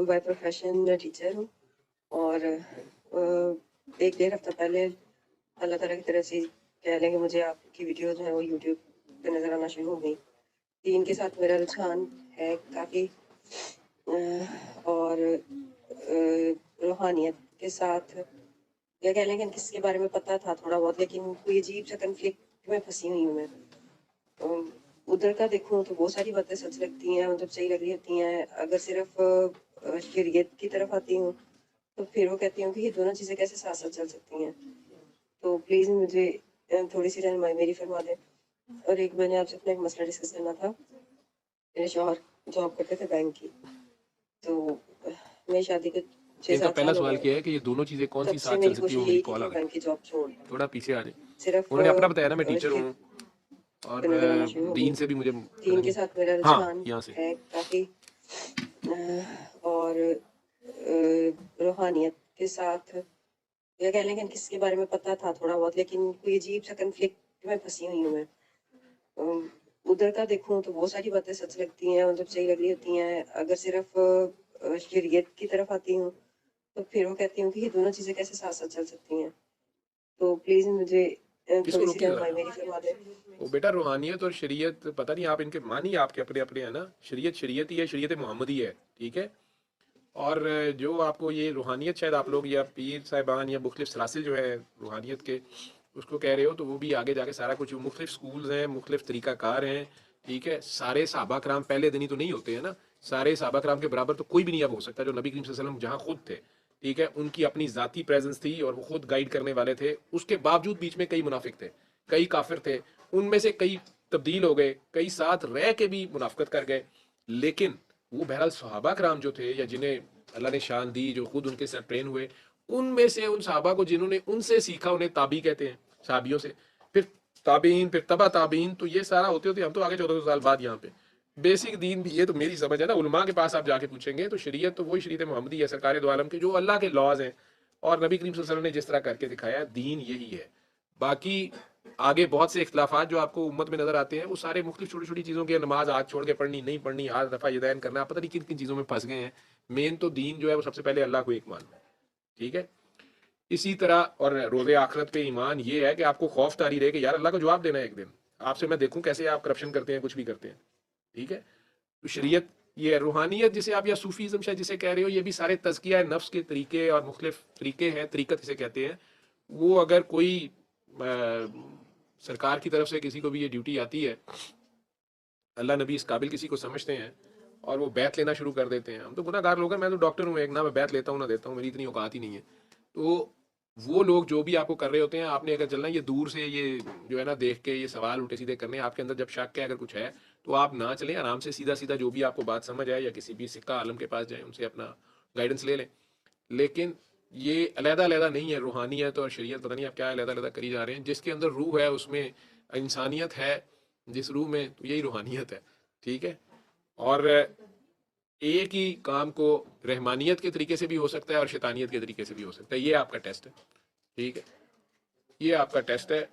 By profession मैं teacher हूँ और 1 डेढ़ हफ्ता पहले अल्लाह ताला की तरफ से कह लें कि मुझे आपकी वीडियो जो है वो यूट्यूब पे नज़र आना शुरू हो गई। दीन के साथ मेरा रुझान है काफ़ी और रूहानियत के साथ या कह लें कि किसके बारे में पता था थोड़ा बहुत, लेकिन कोई अजीब सा कन्फ्लिक्ट में फंसी हुई हूँ मैं। उधर का देखूँ तो बहुत सारी बातें सच लगती हैं, मतलब सही लग रही होती हैं। अगर सिर्फ शरीयत की तरफ आती हूँ तो फिर वो कहती हूँ कि ये दोनों चीज़ें कैसे साथ साथ चल सकती हैं। तो प्लीज़ मुझे थोड़ी सी रहनुमाई मेरी फरमा दें। और एक मैंने आपसे अपना एक मसला डिस्कस करना था। मेरे शौहर जॉब करते थे बैंक की, तो मेरी शादी के इनका 6-7 पहला साल हो सवाल गए। क्या है कि ये दोनों चीजें कौन तब सी से साथ चल मेरी सकती है, वो कोशिश मेरी यही थी कॉल कि आ मैं गई। बैंक की जॉब छोड़ दूँ। थोड़ा पीछे आ जाए। सिर्फ उन्होंने अपना बताया ना मैं टीचर शरीयत हूँ और पे नज़र आना शुरू हो गई। दीन से भी मुझे पता दीन के नहीं। साथ मेरा हाँ, रुझान यहाँ से है काफ़ी और रूहानियत के साथ या कह लें कि किसके बारे में पता था थोड़ा बहुत, लेकिन कोई अजीब सा कन्फ्लिक्ट में फंसी हुई हूँ मैं। उधर का देखूँ तो बहुत सारी बातें सच लगती हैं, मतलब सही लग रही होती हैं। अगर सिर्फ शरीयत की तरफ आती हूँ तो फिर वो कहती हूँ कि ये दोनों चीज़ें कैसे साथ साथ चल सकती हैं। तो प्लीज़ मुझे किसको थोड़ी सी रोकिए रहनुमाई जरा। मेरी फरमा दें। वो बेटा रूहानियत और शरीयत पता नहीं, आप इनके मानिए, आपके अपने अपने है ना। शरीयत शरीयत ही है, शरीयत मोहम्मदी है, ठीक है। और जो आपको ये रूहानियत शायद आप लोग या पीर साहिबान या मुख्तलिफ सलासिल जो है रूहानियत के उसको कह रहे हो, तो वो भी आगे जाके सारा कुछ मुख्तलिफ स्कूल्स हैं, मुख्तलिफ तरीक़ाकार हैं, ठीक है। सारे सहाबा कराम पहले दिन ही तो नहीं होते हैं ना। सारे सहाबा कराम के बराबर तो कोई भी नहीं अब हो सकता जो नबी करीम सल्लल्लाहु अलैहि वसल्लम जहाँ खुद थे, ठीक है। उनकी अपनी ज़ाती प्रेजेंस थी और वो खुद गाइड करने वाले थे। उसके बावजूद बीच में कई मुनाफिक थे, कई काफिर थे। उनमें से कई तब्दील हो गए, कई साथ रह के भी मुनाफिकत कर गए। लेकिन वो बहरहाल सहाबा कराम जो थे या जिन्हें अल्लाह ने शान दी, जो खुद उनके साथ ट्रेन हुए, उनमें से उन सहाबा को जिन्होंने उनसे सीखा उन्हें ताबी कहते हैं, साहबियों से। फिर ताबीन, फिर तबा ताबीन, तो ये सारा होते होते हम तो आगे 1400 साल बाद यहाँ पे बेसिक दीन भी, ये तो मेरी समझ है ना। उलमा के पास आप जाके पूछेंगे तो शरीयत तो वही शरीयत मोहम्मदी है, सरकार दो आलम के जो अल्लाह के लॉज हैं और नबी करीम सल्लल्लाहु अलैहि वसल्लम ने जिस तरह करके दिखाया, दीन यही है। बाकी आगे बहुत से इख्तलाफात जो आपको उम्मत में नजर आते हैं वो सारे मुख्तलिफ छोटी छोटी चीज़ों के, नमाज हाथ छोड़ के पढ़नी नहीं पढ़नी, हाथ रफा यदैन करना, पता नहीं किन किन चीज़ों में फंस गए हैं। मेन तो दीन जो है वो सबसे पहले अल्लाह को एक मानना है, ठीक है। इसी तरह और रोज़े आखिरत पे ईमान ये है कि आपको खौफ तारी रहे कि यार अल्लाह को जवाब देना है एक दिन, आपसे मैं देखूं कैसे आप करप्शन करते हैं, कुछ भी करते हैं, ठीक है। तो शरीयत ये है। रूहानियत जिसे आप या सूफीज़म शायद जिसे कह रहे हो, ये भी सारे तज़किया नफ्स के तरीके और मुख्तलिफ तरीके हैं, तरीक़त इसे कहते हैं। वो अगर कोई सरकार की तरफ से किसी को भी ये ड्यूटी आती है, अल्लाह नबी इस काबिल किसी को समझते हैं और वो बैत लेना शुरू कर देते हैं। हम तो गुनाहगार लोग हैं, मैं तो डॉक्टर हूँ एक ना, मैं बैत लेता हूँ ना देता हूँ, मेरी इतनी औकात ही नहीं है। तो वो लोग जो भी आपको कर रहे होते हैं, आपने अगर चलना ये दूर से ये जो है ना देख के ये सवाल उल्टे सीधे करने, आपके अंदर जब शक है अगर कुछ है तो आप ना चलें, आराम से सीधा सीधा जो भी आपको बात समझ आए या किसी भी सिक्का आलम के पास जाए, उनसे अपना गाइडेंस ले लें। लेकिन ये अलहदा अलहदा नहीं है। रूहानियत और शरीयत पता नहीं आप क्या अलहदा अलहदा करी जा रहे हैं। जिसके अंदर रूह है उसमें इंसानियत है, जिस रूह में, तो यही रूहानियत है, ठीक है। और एक ही काम को रहमानियत के तरीके से भी हो सकता है और शैतानियत के तरीके से भी हो सकता है। ये आपका टेस्ट है, ठीक है। ये आपका टेस्ट है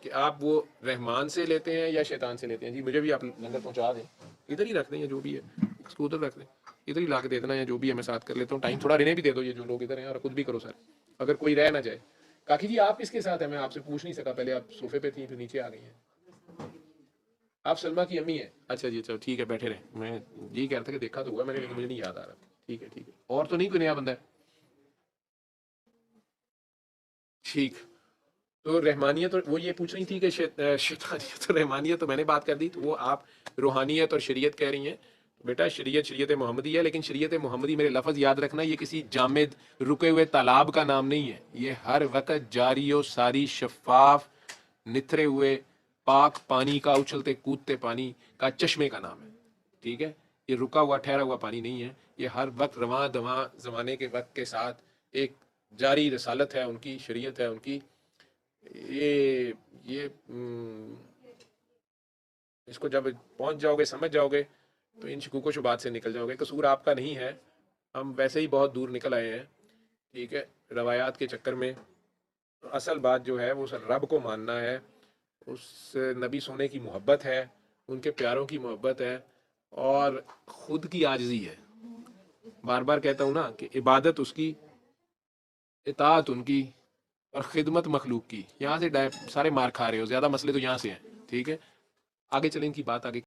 कि आप वो रहमान से लेते हैं या शैतान से लेते हैं। जी मुझे भी आप लंगर पहुंचा दें, इधर ही रख दें या जो भी है उसको उधर रख दें, इधर ही ला के दे देना या जो भी है, मैं साथ कर लेता हूँ। टाइम थोड़ा रहने भी दे दो, ये जो लोग इधर हैं, और खुद भी करो सर, अगर कोई रह ना जाए। काकी जी आप किसके साथ है, मैं आपसे पूछ नहीं सका पहले, आप सोफे पे थी फिर नीचे आ गई हैं। आप सलमा की अम्मी है, अच्छा जी, चलो ठीक है, बैठे रहे। मैं जी कह रहा था कि देखा तो हुआ मैंने, लेकिन मुझे नहीं याद आ रहा। ठीक है ठीक है, और तो नहीं कोई नया बंदा है, ठीक। तो रहमानियत और वो ये पूछ रही थी कि शैतानियत और रहमानियत तो मैंने बात कर दी, तो वो आप रूहानियत और शरीयत कह रही हैं। तो बेटा शरीयत शरीयत मोहम्मदी है, लेकिन शरीयत मोहम्मदी, मेरे लफ्ज़ याद रखना, ये किसी जामिद रुके हुए तालाब का नाम नहीं है। ये हर वक्त जारी और सारी शफाफ निथरे हुए पाक पानी का, उछलते कूदते पानी का चश्मे का नाम है, ठीक है। ये रुका हुआ ठहरा हुआ पानी नहीं है, ये हर वक्त रवां दवां ज़माने के वक्त के साथ एक जारी रसालत है उनकी, शरीयत है उनकी। ये इसको जब पहुंच जाओगे, समझ जाओगे, तो इन शकूक शुबात से निकल जाओगे। कसूर आपका नहीं है, हम वैसे ही बहुत दूर निकल आए हैं, ठीक है, रवायात के चक्कर में। तो असल बात जो है वो सर रब को मानना है, उस नबी सोने की मोहब्बत है, उनके प्यारों की मोहब्बत है और ख़ुद की आजिज़ी है, بار بار کہتا ہوں نا کہ عبادت اس کی، اطاعت ان کی، اور خدمت مخلوق کی. یہاں سے سارے مار کھا رہے ہو، زیادہ مسئلے تو یہاں سے ہیں. ٹھیک ہے، آگے چلیں، ان کی بات آگے.